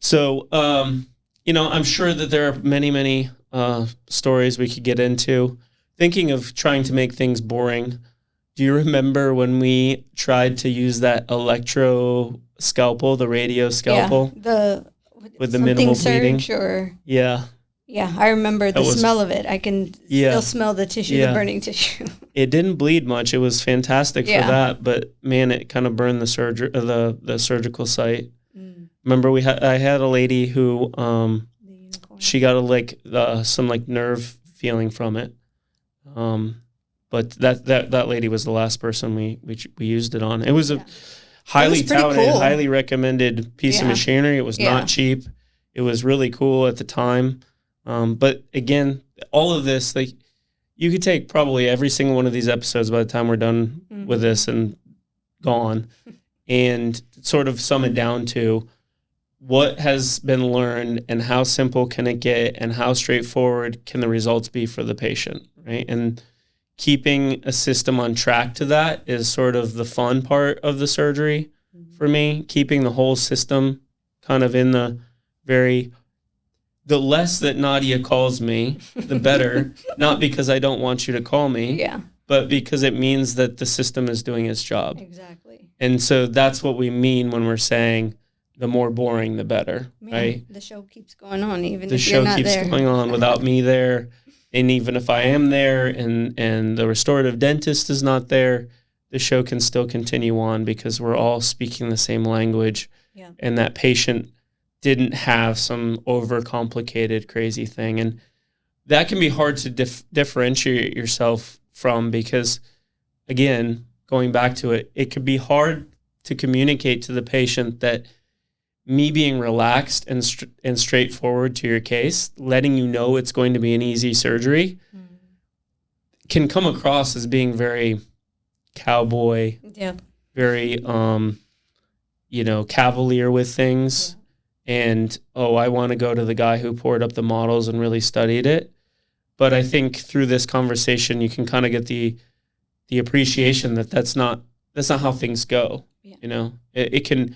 So, I'm sure that there are many, many stories we could get into. Thinking of trying to make things boring, do you remember when we tried to use that electro scalpel, the radio scalpel? Yeah, with the minimal bleeding? Yeah, I remember the smell of it. I can Yeah. still smell the tissue, the burning tissue. It didn't bleed much. It was fantastic for that, but man, it kind of burned the surgical site. Remember, I had a lady who she got some nerve feeling from it, but that lady was the last person we used it on. It was a highly touted, highly recommended piece of machinery. It was not cheap. It was really cool at the time, but again, all of this, you could take probably every single one of these episodes by the time we're done with this and gone, and sort of sum it down to what has been learned and how simple can it get and how straightforward can the results be for the patient, right? And keeping a system on track to that is sort of the fun part of the surgery for me, keeping the whole system kind of in the less that Nadia calls me, the better, not because I don't want you to call me, but because it means that the system is doing its job. Exactly. And so that's what we mean when we're saying the more boring, the better, right? The show keeps going on, even if you're not there. The show keeps going on without me there. And even if I am there and the restorative dentist is not there, the show can still continue on because we're all speaking the same language. Yeah. And that patient didn't have some overcomplicated, crazy thing. And that can be hard to differentiate yourself from because, again, going back to it, it could be hard to communicate to the patient that me being relaxed and straightforward to your case, letting you know it's going to be an easy surgery, can come across as being very cowboy, very, cavalier with things. And, I want to go to the guy who poured up the models and really studied it. But I think through this conversation, you can kind of get the appreciation that that's not how things go. Yeah. It can...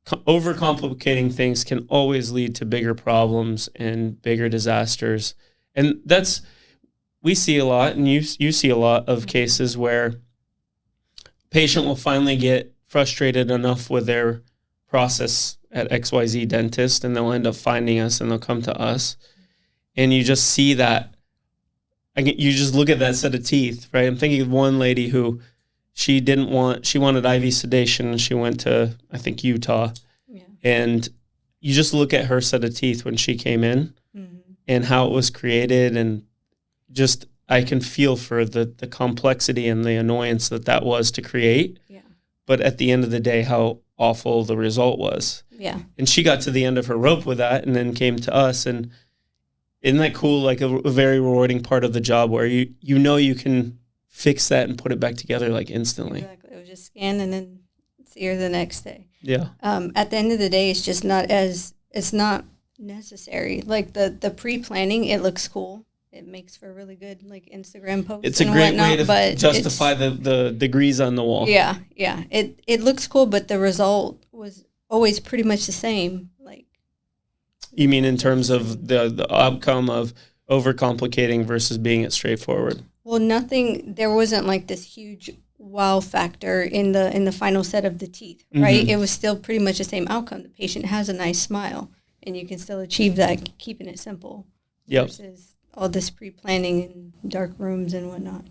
Overcomplicating things can always lead to bigger problems and bigger disasters. And we see a lot, and you see a lot of cases where a patient will finally get frustrated enough with their process at XYZ dentist, and they'll end up finding us and they'll come to us. And you just see that, you just look at that set of teeth, right? I'm thinking of one lady who she wanted IV sedation, and she went to, I think, Utah. Yeah. And you just look at her set of teeth when she came in and how it was created, and just I can feel for the complexity and the annoyance that was to create. Yeah. But at the end of the day, how awful the result was. Yeah. And she got to the end of her rope with that and then came to us. And isn't that cool? Like a very rewarding part of the job where you can fix that and put it back together instantly. Exactly. It was just scan and then see her the next day. Yeah. At the end of the day, it's just it's not necessary. Like the pre-planning, it looks cool. It makes for a really good Instagram posts. It's a great way to justify the degrees on the wall. Yeah. Yeah. It looks cool, but the result was always pretty much the same. You mean in terms of the outcome of overcomplicating versus being it straightforward? Well, there wasn't this huge wow factor in the final set of the teeth, right? Mm-hmm. It was still pretty much the same outcome. The patient has a nice smile, and you can still achieve that keeping it simple. Yep. Versus all this pre-planning and dark rooms and whatnot.